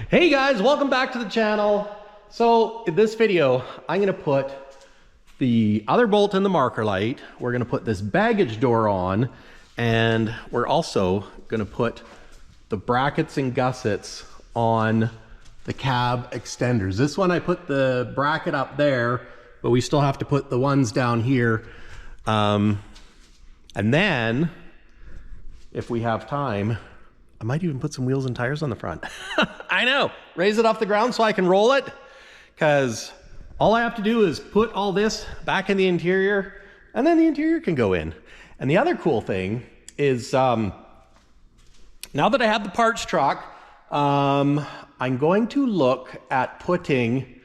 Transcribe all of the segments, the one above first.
Hey guys, welcome back to the channel. So in this video, I'm gonna put the other bolt in the marker light. We're gonna put this baggage door on, and we're also gonna put the brackets and gussets on the cab extenders. This one I put the bracket up there, but we still have to put the ones down here. And then, if we have time, I might even put some wheels and tires on the front. I know, raise it off the ground so I can roll it, because all I have to do is put all this back in the interior, and then the interior can go in. And the other cool thing is, now that I have the parts truck, I'm going to look at putting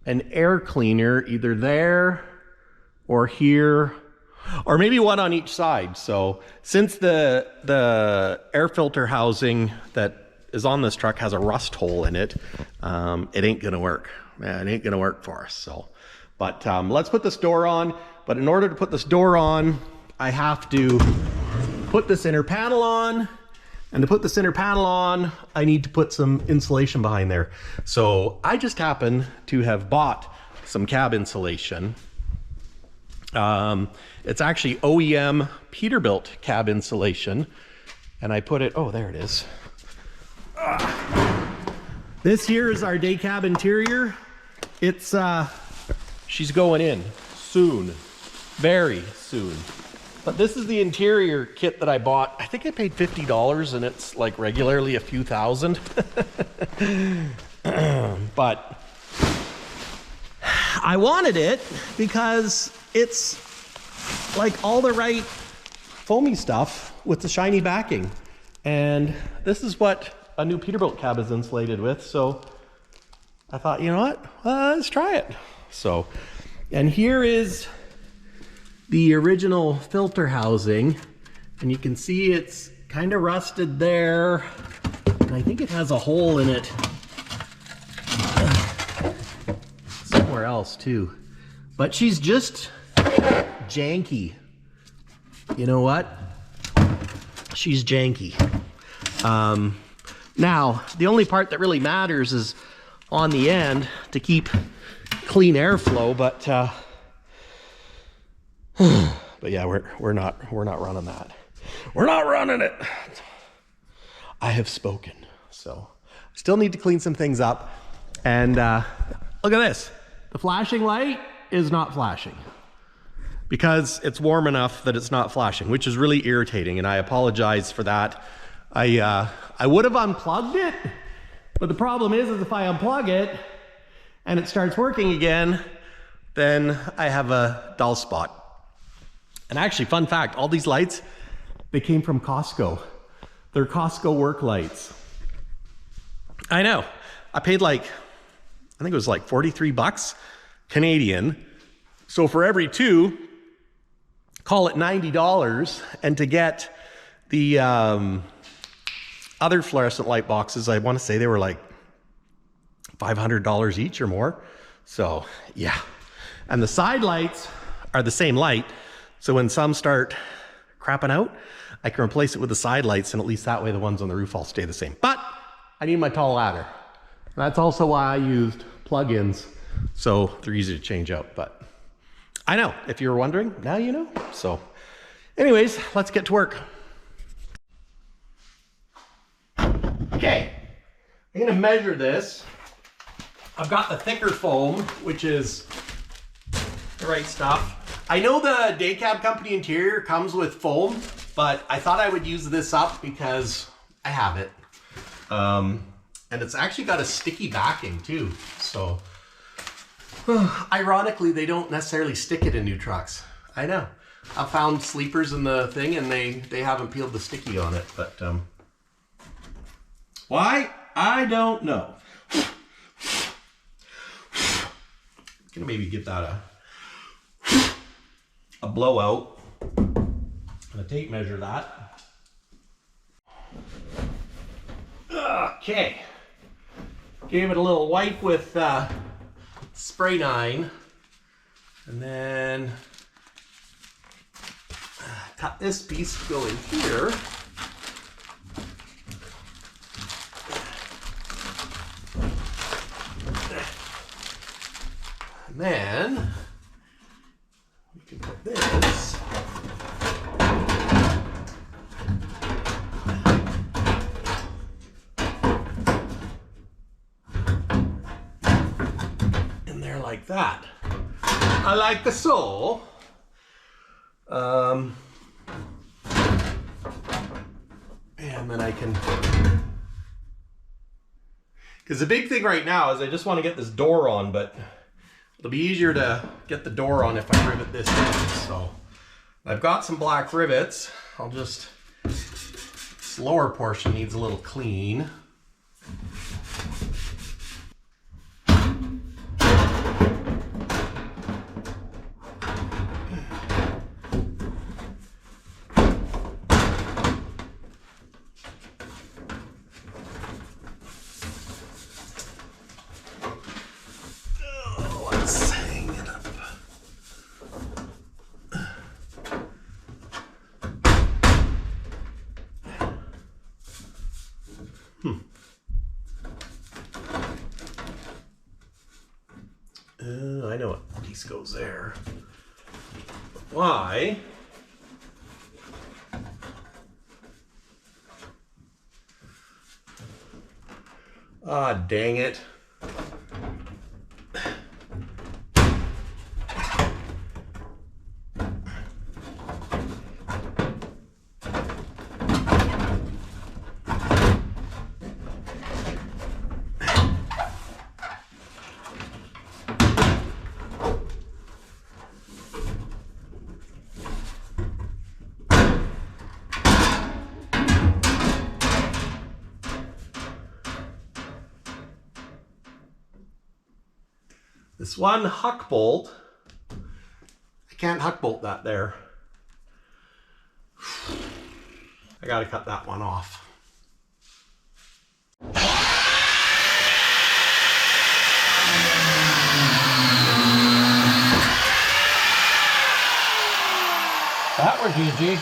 an air cleaner either there or here, or maybe one on each side. So since the air filter housing that is on this truck has a rust hole in it, it ain't gonna work. It ain't gonna work for us. So, but let's put this door on. But in order to put this door on, I have to put this inner panel on. And to put this inner panel on, I need to put some insulation behind there. So I just happen to have bought some cab insulation. It's actually OEM Peterbilt cab insulation. And I put it, oh, there it is. This here is our day cab interior. It's, she's going in soon, very soon. But this is the interior kit that I bought. I think I paid $50 and it's like regularly a few thousand. But I wanted it because it's like all the right foamy stuff with the shiny backing. And this is what a new Peterbilt cab is insulated with. So I thought, you know what, let's try it. So, and here is the original filter housing, and you can see it's kind of rusted there, and I think it has a hole in it somewhere else too. But she's just janky. You know what? She's janky. Now, the only part that really matters is on the end to keep clean airflow, but yeah, we're not running that. We're not running it. I have spoken. So still need to clean some things up. And look at this. The flashing light is not flashing because it's warm enough that it's not flashing, which is really irritating. And I apologize for that. I would have unplugged it, but the problem is if I unplug it and it starts working again, then I have a dull spot. And actually, fun fact, all these lights, they came from Costco. They're Costco work lights. I know. I paid like, I think it was like 43 bucks Canadian. So for every two, call it $90. And to get the other fluorescent light boxes, I want to say they were like $500 each or more. So yeah. And the side lights are the same light. So when some start crapping out, I can replace it with the side lights, and at least that way the ones on the roof all stay the same. But I need my tall ladder. That's also why I used plug-ins, so they're easy to change out. But I know, if you were wondering, now you know. So anyways, let's get to work. Okay, I'm gonna measure this. I've got the thicker foam, which is the right stuff. I know the day cab company interior comes with foam, but I thought I would use this up because I have it. And it's actually got a sticky backing too. So ironically, they don't necessarily stick it in new trucks. I know. I found sleepers in the thing and they haven't peeled the sticky on it, but why? I don't know. Gonna maybe give that a blowout. I'm gonna tape measure that. Okay. Gave it a little wipe with spray 9. And then cut this piece to go in here. And then we can put this in there like that. I like the so. And then I can, because the big thing right now is I just want to get this door on, but it'll be easier to get the door on if I rivet this in. So I've got some black rivets. I'll just, this lower portion needs a little clean. I know what piece goes there. Why? Ah, dang it. This one huck bolt, I can't huck bolt that there. I gotta cut that one off. That was easy.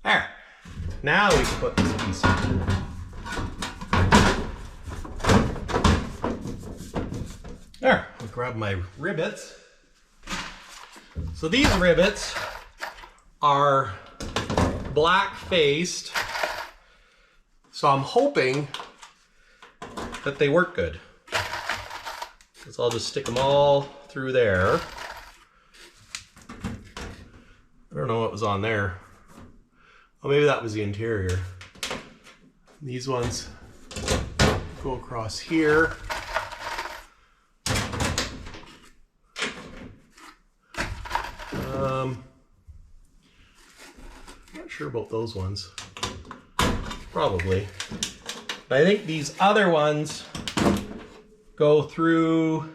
There. Now we can put this piece in. There. I'll grab my rivets. So these rivets are black faced. So I'm hoping that they work good. So I'll just stick them all through there. I don't know what was on there. Oh, maybe that was the interior. These ones go across here. Not sure about those ones. Probably. But I think these other ones go through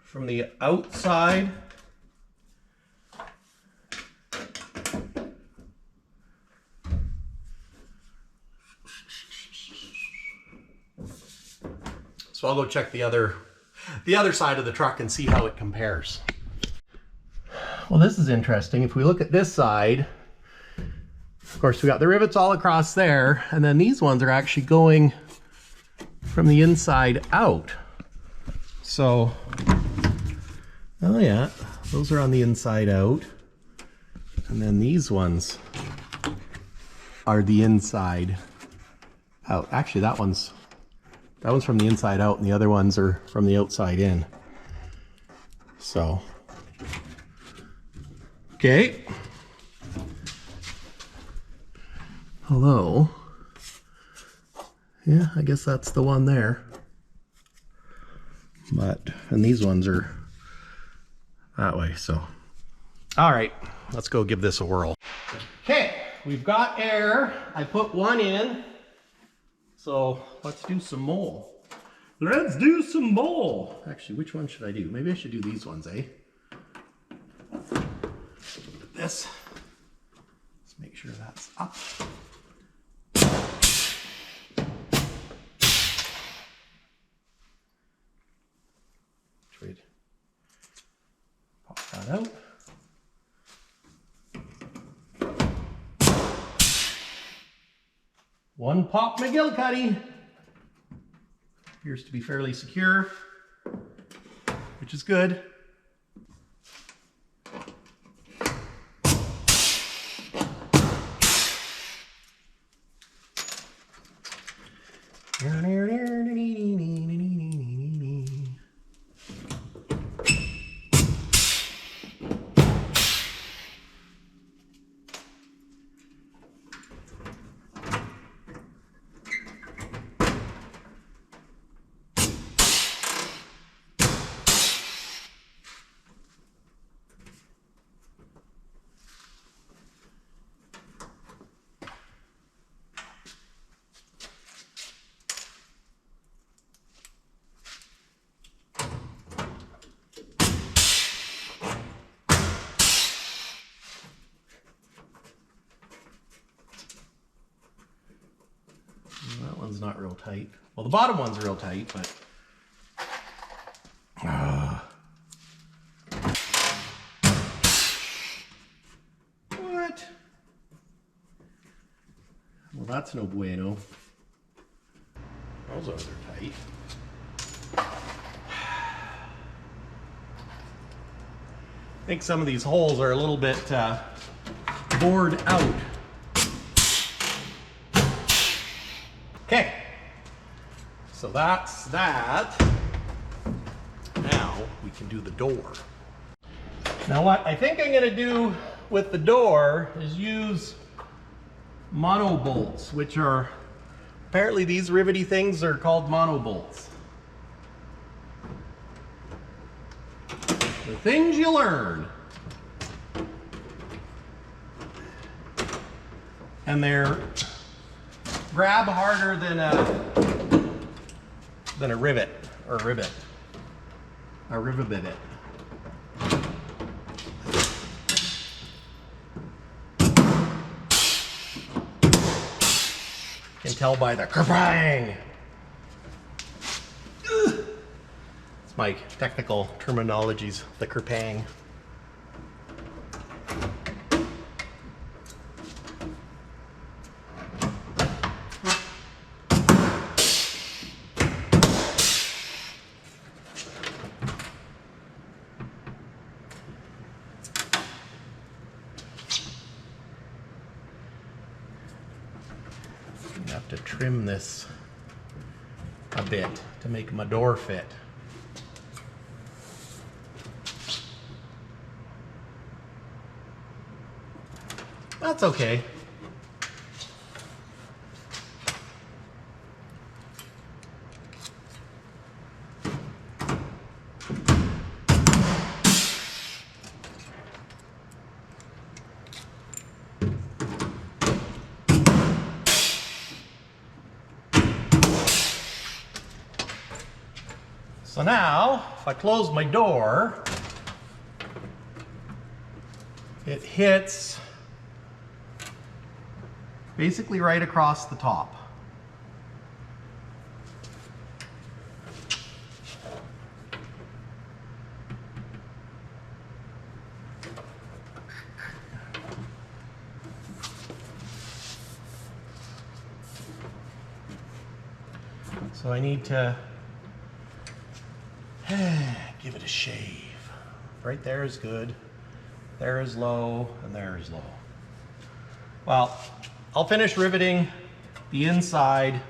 from the outside. So I'll go check the other side of the truck and see how it compares. Well, this is interesting. If we look at this side, of course, we got the rivets all across there, and then these ones are actually going from the inside out. So, oh yeah, those are on the inside out. And then these ones are the inside out. Actually, that one's from the inside out, and the other ones are from the outside in. So, okay. Hello. Yeah, I guess that's the one there. But, and these ones are that way, so. All right, let's go give this a whirl. Okay, we've got air. I put one in. So let's do some more. Let's do some more. Actually, which one should I do? Maybe I should do these ones, eh? Put this. Let's make sure that's up. that out. One pop McGillicuddy. Appears to be fairly secure, which is good. That one's not real tight. Well, the bottom one's real tight, but... What? Well, that's no bueno. Those ones are tight. I think some of these holes are a little bit bored out. Okay, so that's that. Now we can do the door. Now what I think I'm gonna do with the door is use mono bolts, which are, apparently these rivety things are called mono bolts. The things you learn. And they're grab harder than a rivet or rivet. A rivet. You can tell by the kerbang. It's my technical terminologies, the kerpang. I have to trim this a bit to make my door fit. That's okay. So now, if I close my door, it hits basically right across the top. So I need to give it a shave. Right there is good, there is low, and there is low. Well, I'll finish riveting the inside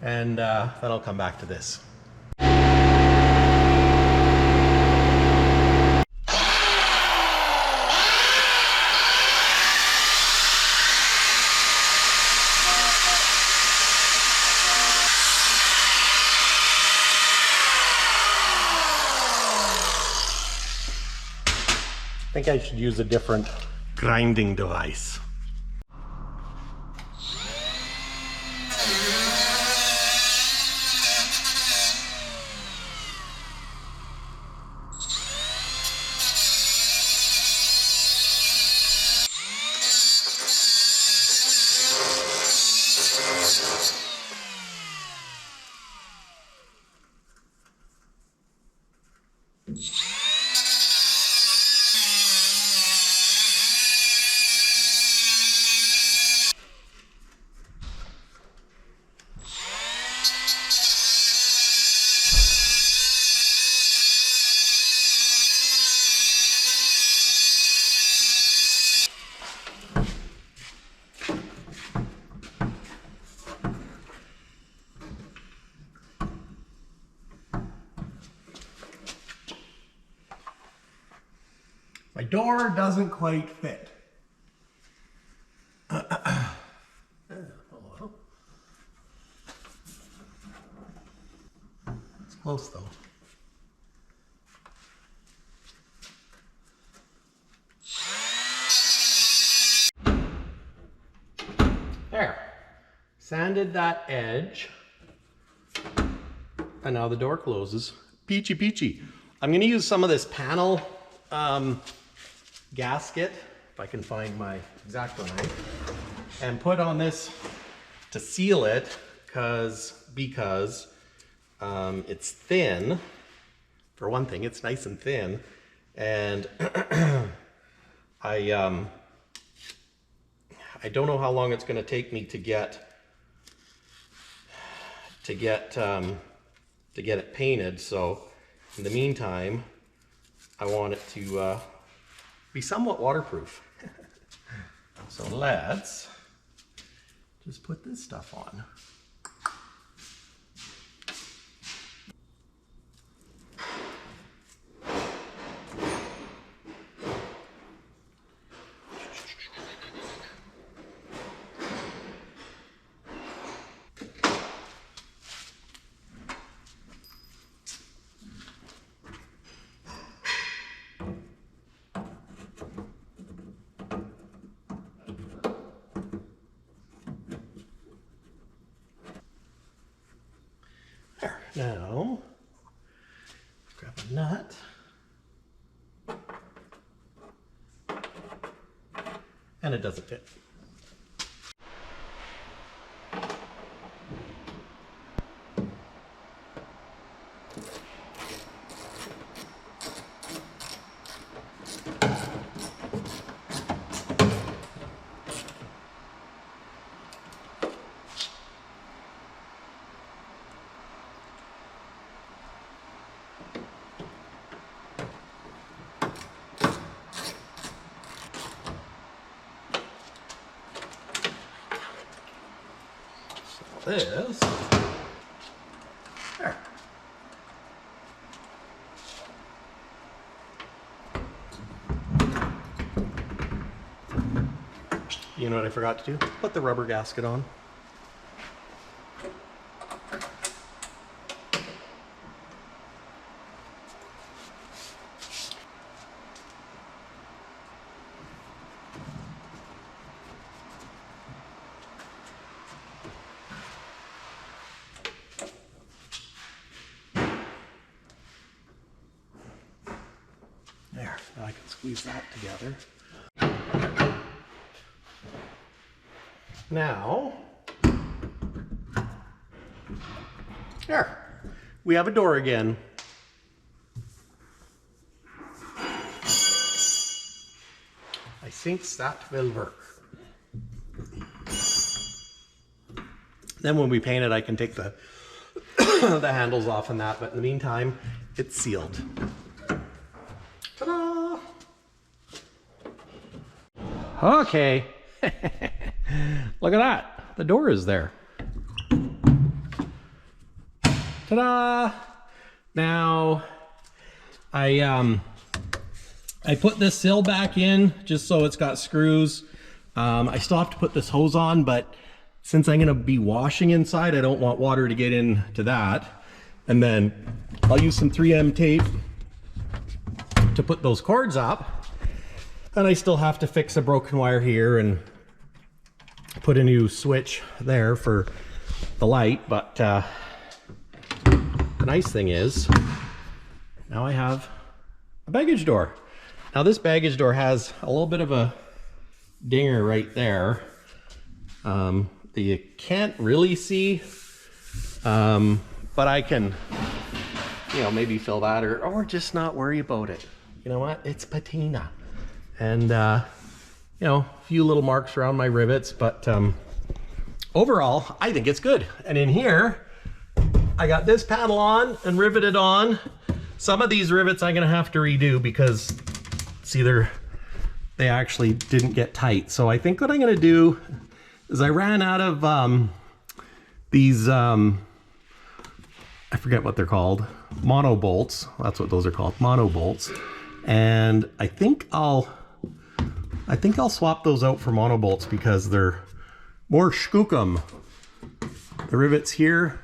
and then I'll come back to this. I think I should use a different grinding device. door doesn't quite fit. It's close though. There. Sanded that edge. And now the door closes. Peachy peachy. I'm going to use some of this panel gasket, if I can find my X-Acto knife, and put on this to seal it because it's thin. For one thing, it's nice and thin, and I don't know how long it's going to take me to get it painted. So in the meantime, I want it to be somewhat waterproof. So let's just put this stuff on. There. Now, grab a nut. And it doesn't fit. This there. You know what I forgot to do? Put the rubber gasket on. There, now I can squeeze that together. Now, there, we have a door again. I think that will work. Then when we paint it, I can take the the handles off and that, but in the meantime, it's sealed. Ta-da! Okay. Look at that. The door is there. Ta-da! Now, I put this sill back in just so it's got screws. I still have to put this hose on, but since I'm gonna be washing inside, I don't want water to get into that. And then I'll use some 3M tape to put those cords up. And I still have to fix a broken wire here and put a new switch there for the light. But the nice thing is, now I have a baggage door. Now this baggage door has a little bit of a dinger right there that you can't really see, but I can, you know, maybe fill that or just not worry about it. You know what? It's patina. And, you know, a few little marks around my rivets, but overall, I think it's good. And in here, I got this panel on and riveted on. Some of these rivets I'm gonna have to redo because, see, they actually didn't get tight. So I think what I'm gonna do is I ran out of these, I forget what they're called, mono bolts. That's what those are called, mono bolts. And I think I'll swap those out for monobolts because they're more skookum. The rivets here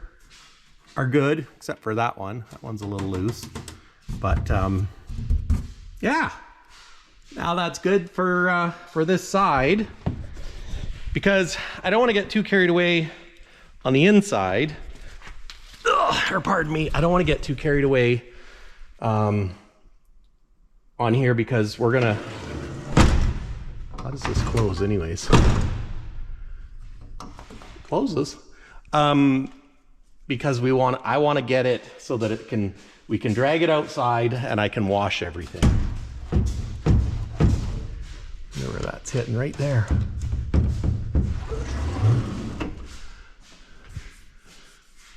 are good, except for that one. That one's a little loose. But yeah, now that's good for this side, because I don't want to get too carried away on the inside. Ugh, or pardon me, I don't want to get too carried away on here, because we're gonna, how does this close anyways? Closes. Because I want to get it so that we can drag it outside and I can wash everything. Where that's hitting right there.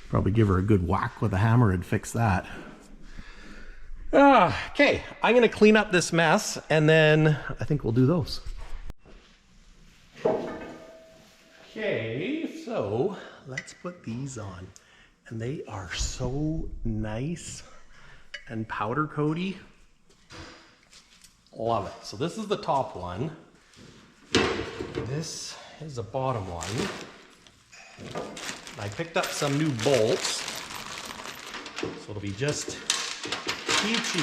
Probably give her a good whack with a hammer and fix that. Okay, I'm gonna clean up this mess and then I think we'll do those. Okay, so let's put these on. And they are so nice and powder coaty. Love it. So this is the top one. This is the bottom one. I picked up some new bolts, so it'll be just peachy.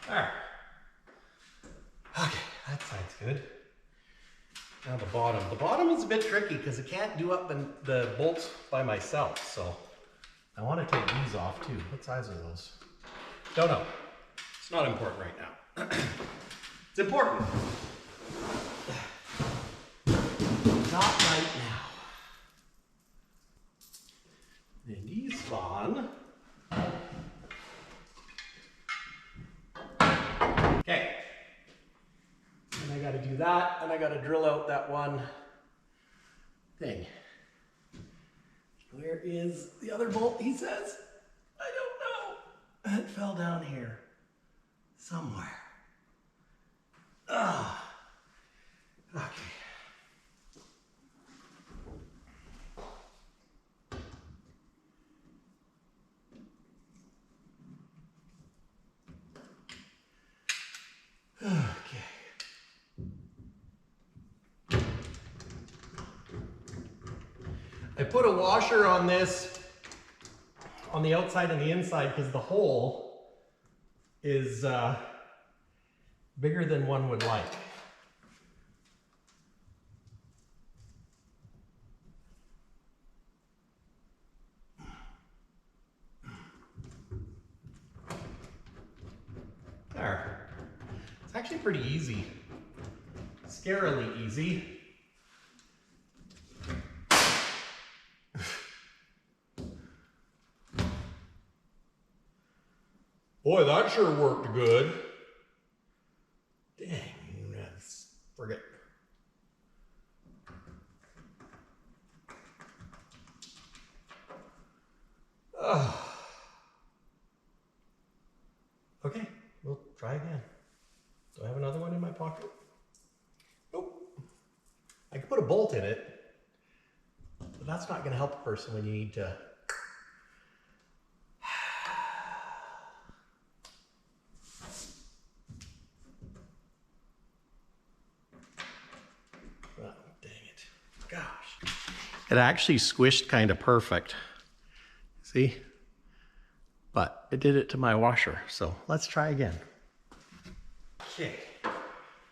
There. Okay, that side's good. Now the bottom. The bottom is a bit tricky because I can't do up the bolts by myself, so I want to take these off too. What size are those? Don't know. It's not important right now. It's important. Not right now. Then these spawn. Okay. And I gotta do that, and I gotta drill out that one thing. Where is the other bolt, he says? I don't know. It fell down here. Somewhere. Ah. Okay. Okay. I put a washer on this on the outside and the inside because the hole is bigger than one would like. There. It's actually pretty easy. Scarily easy. Boy, that sure worked good. Dang, yes. Forget. Okay, we'll try again. Do I have another one in my pocket? Nope. I could put a bolt in it, but that's not going to help a person when you need to. Oh, dang it. Gosh. It actually squished kind of perfect. See? But it did it to my washer, so let's try again. Okay.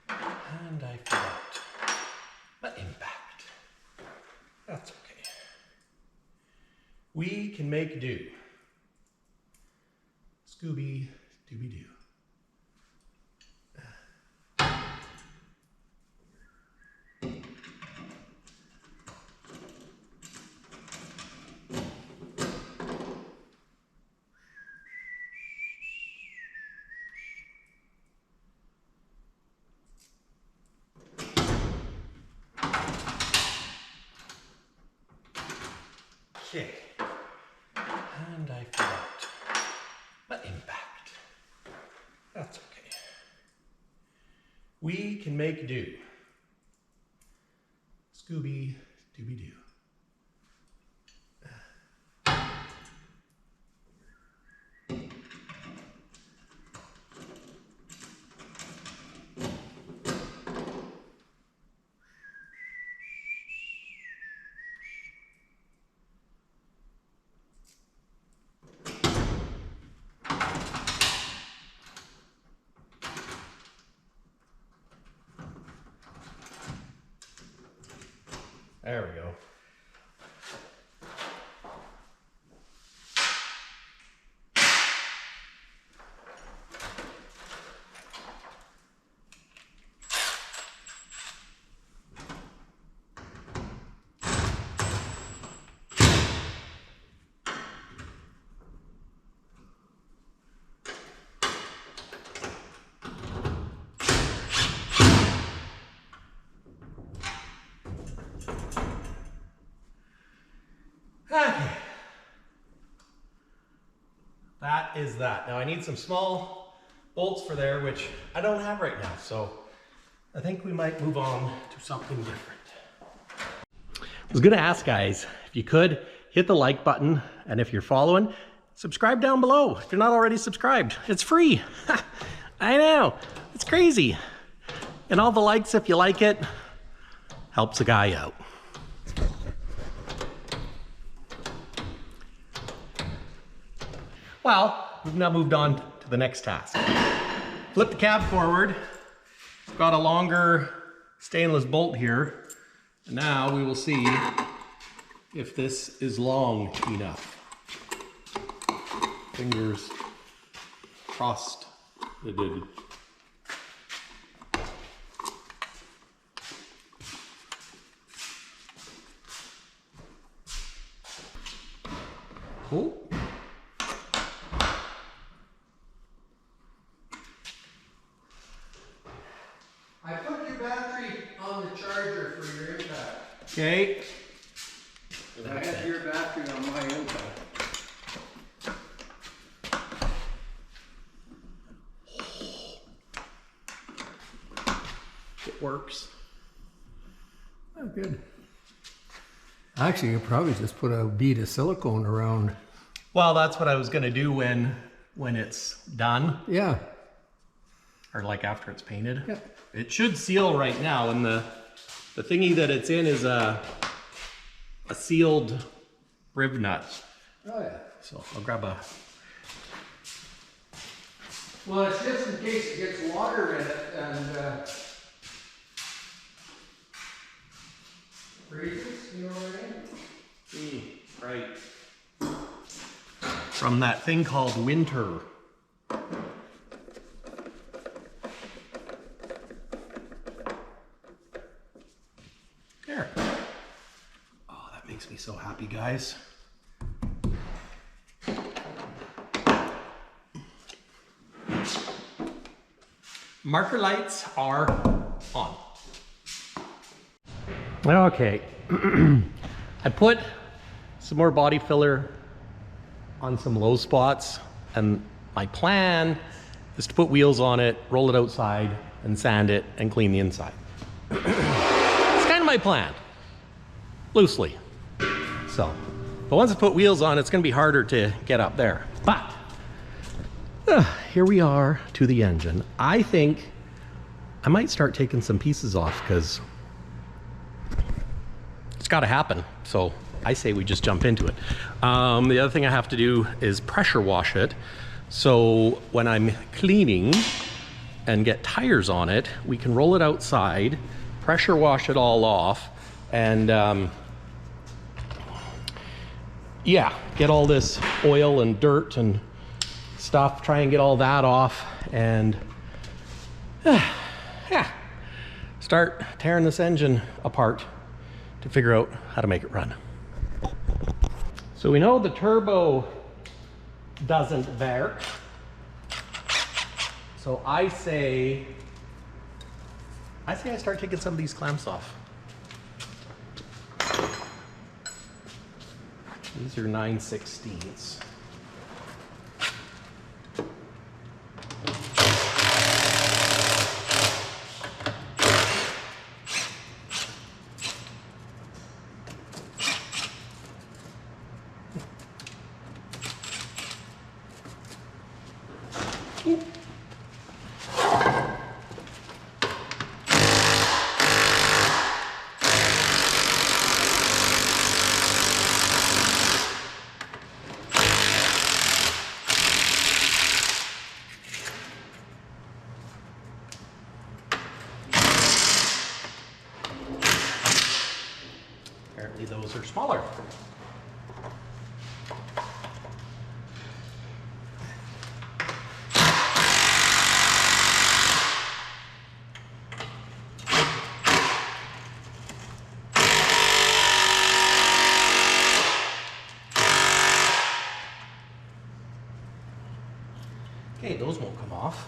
And I forgot the impact. That's okay. We can make do. Scooby Dooby Doo. Okay. And I forgot my impact. That's okay. We can make do. Scooby Dooby Doo. There we go. Okay. That is that. Now I need some small bolts for there, which I don't have right now. So I think we might move on to something different. I was gonna ask guys, if you could hit the like button, and if you're following, subscribe down below. If you're not already subscribed, it's free. I know, it's crazy. And all the likes, if you like it, helps a guy out. Well, we've now moved on to the next task. Flip the cab forward. It's got a longer stainless bolt here. And now we will see if this is long enough. Fingers crossed. It did. Cool. I put your battery on the charger for your impact. Okay. I have your battery on my impact. It works. Oh, good. Actually, you probably just put a bead of silicone around. Well, that's what I was gonna do when it's done, Yeah. or like after it's painted. Yeah. It should seal right now, and the thingy that it's in is a sealed riv nut. Oh, yeah. So I'll grab a. Well, it's just in case it gets water in it and freezes, you know what I mean? Right. From that thing called winter. There. Oh, that makes me so happy, guys. Marker lights are on. Okay. I put some more body filler on some low spots, and my plan is to put wheels on it, roll it outside, and sand it and clean the inside. It's kind of my plan, loosely. So, but once I put wheels on, it's gonna be harder to get up there. But here we are to the engine. I think I might start taking some pieces off because it's got to happen. So I say we just jump into it. The other thing I have to do is pressure wash it. So when I'm cleaning and get tires on it, we can roll it outside, pressure wash it all off, and yeah, get all this oil and dirt and stuff, try and get all that off, and yeah, start tearing this engine apart to figure out how to make it run. So we know the turbo doesn't work. So I say I start taking some of these clamps off. These are 9/16. Apparently those are smaller. Okay, those won't come off.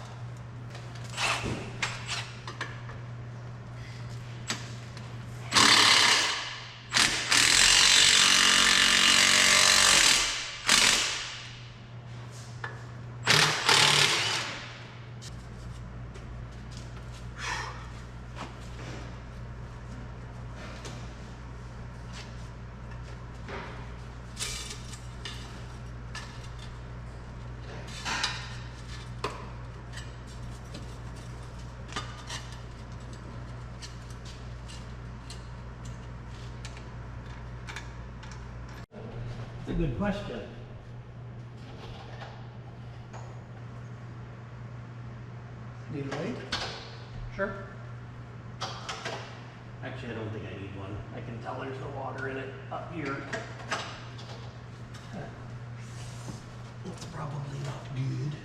That's a good question. Need a light? Sure. Actually, I don't think I need one. I can tell there's no water in it up here. It's probably not good.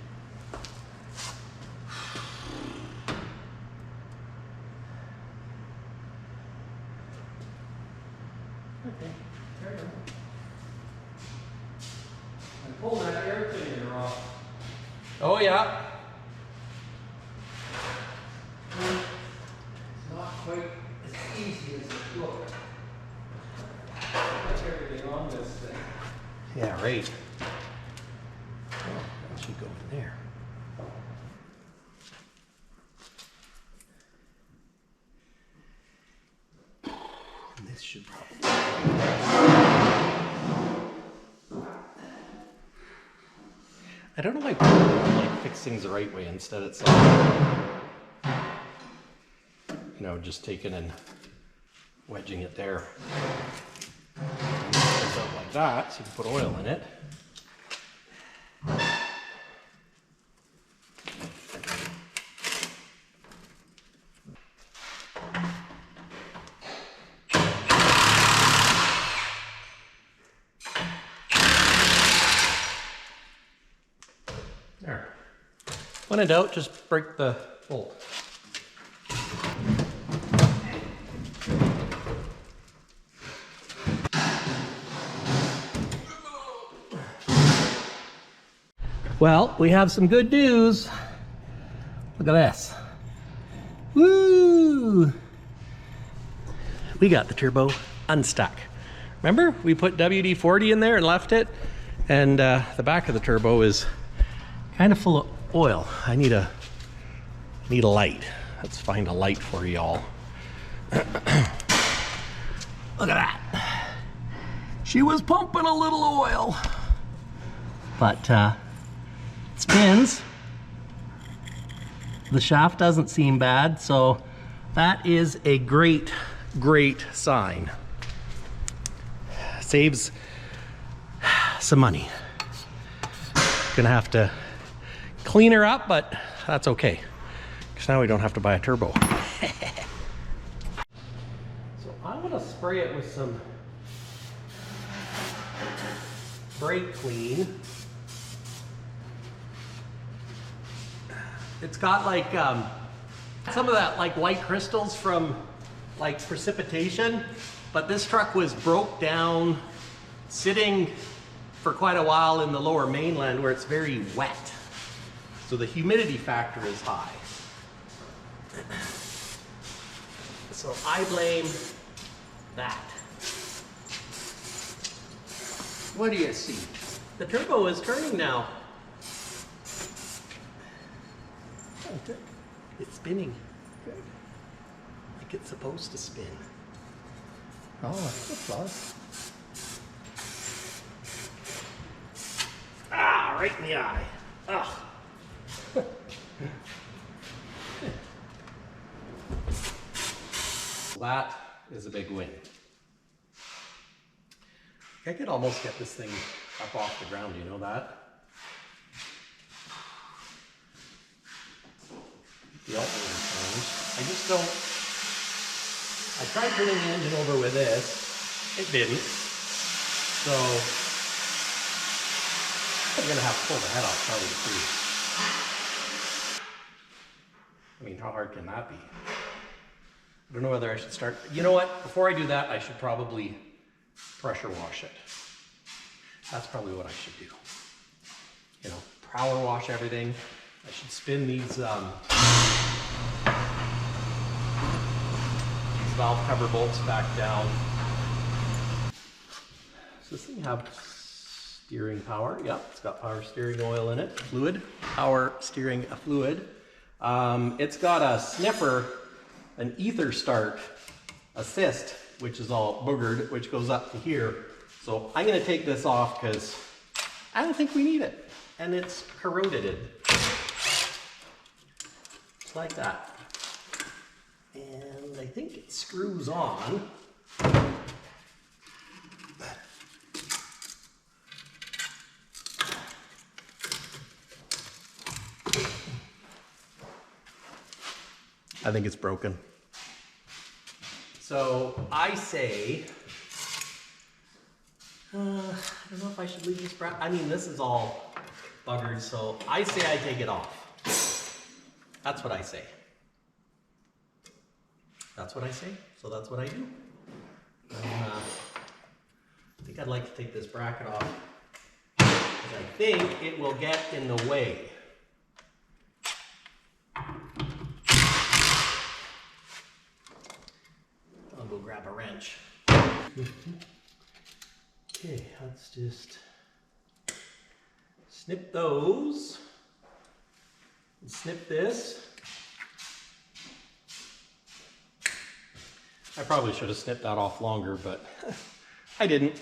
Okay, there we go. And pull that air cleaner off. Oh yeah. It's not quite as easy as it looks. Put everything on this thing. Yeah, right. Oh, that should go in there. This should probably. I don't know why people like fix things the right way. Instead it's like, you know, just taking and wedging it there. And it comes out like that, so you can put oil in it. There. When in doubt, just break the bolt. Well, we have some good news. Look at this. Woo! We got the turbo unstuck. Remember, we put WD-40 in there and left it, and the back of the turbo is kind of full of oil. I need a light. Let's find a light for y'all. Look at that. She was pumping a little oil, but it spins. The shaft doesn't seem bad, so that is a great sign. Saves some money. Gonna have to clean her up, but that's okay, because now we don't have to buy a turbo. So I'm gonna spray it with some brake clean. It's got like some of that like white crystals from like precipitation, but this truck was broke down sitting for quite a while in the lower mainland where it's very wet. So the humidity factor is high. So I blame that. What do you see? The turbo is turning now. Okay. It's spinning Good. like it's supposed to spin. Oh, that's a plus. Ah, right in the eye. Ugh. That is a big win. I could almost get this thing up off the ground, you know that? The alternator changed. I just don't. I tried turning the engine over with this. It didn't. So I'm gonna have to pull the head off probably too. I mean, how hard can that be? I don't know whether I should start. You know what? Before I do that, I should probably pressure wash it. That's probably what I should do. You know, power wash everything. I should spin these valve cover bolts back down. Does this thing have steering power? Yep, it's got power steering oil in it. Fluid, power steering fluid. It's got a sniffer, an ether start assist, which is all boogered, which goes up to here. So I'm gonna take this off because I don't think we need it. And it's corroded. Just like that. And I think it screws on. I think it's broken. So I say, I don't know if I should leave this I mean, this is all buggered, so I say I take it off. That's what I say. That's what I say, so that's what I do. I think I'd like to take this bracket off, because I think it will get in the way. I'll go grab a wrench. Okay, let's just snip those, and snip this. I probably should have snipped that off longer, but I didn't.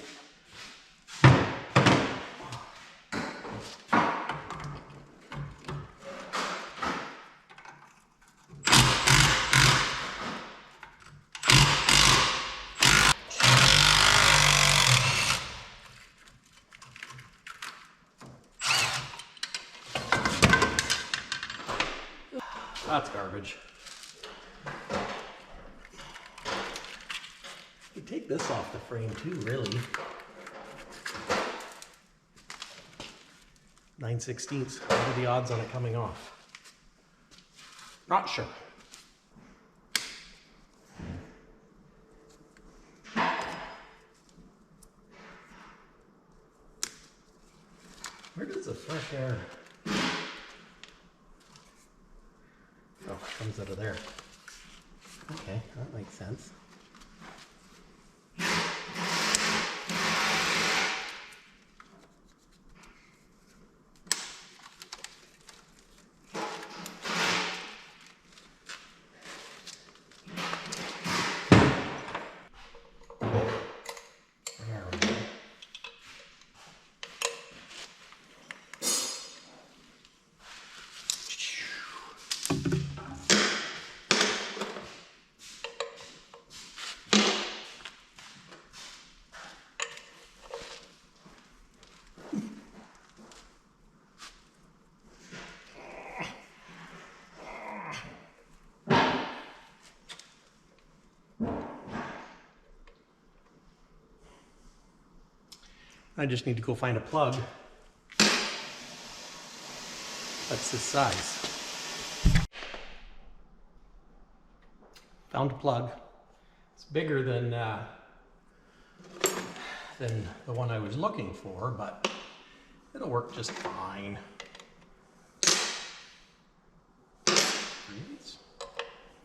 That's garbage. You take this off the frame too, really. 9/16. What are the odds on it coming off? Not sure. Where does the fresh air? Oh, it comes out of there. Okay, that makes sense. There we go. I just need to go find a plug that's this size. Found a plug. It's bigger than the one I was looking for, but it'll work just fine.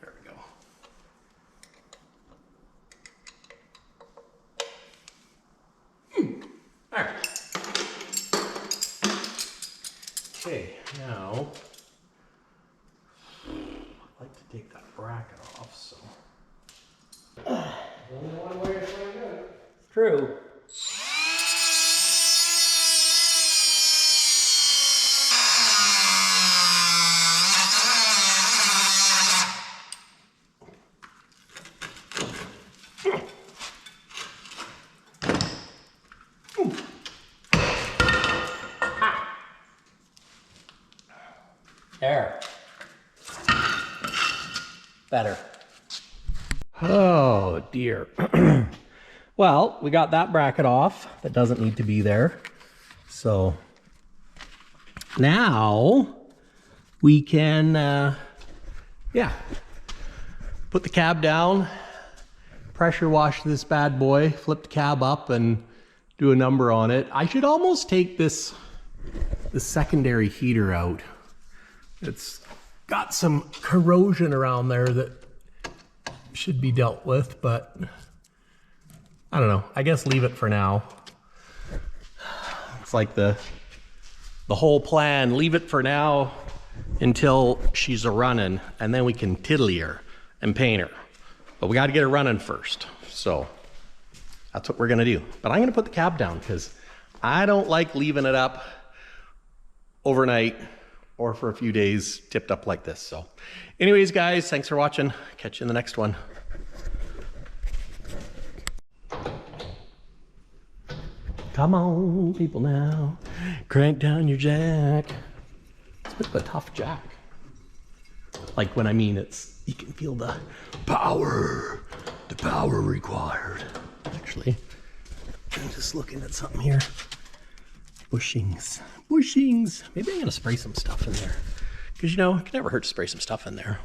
There we go. All right. Only one way to find out. True. There. Better. Oh dear. Well, we got that bracket off. That doesn't need to be there. So now we can, yeah, put the cab down, pressure wash this bad boy, flip the cab up and do a number on it. I should almost take the secondary heater out. It's got some corrosion around there that should be dealt with, but I don't know. I guess leave it for now. It's like the whole plan. Leave it for now until she's a running, and then we can tiddly her and paint her. But we got to get her running first. So that's what we're gonna do. But I'm gonna put the cab down because I don't like leaving it up overnight or for a few days tipped up like this. So anyways, guys, thanks for watching. Catch you in the next one. Come on, people now. Crank down your jack. It's a bit of a tough jack. Like when I mean you can feel the power required. Actually, I'm just looking at something here. Bushings. Maybe I'm gonna spray some stuff in there. Because you know, it can never hurt to spray some stuff in there.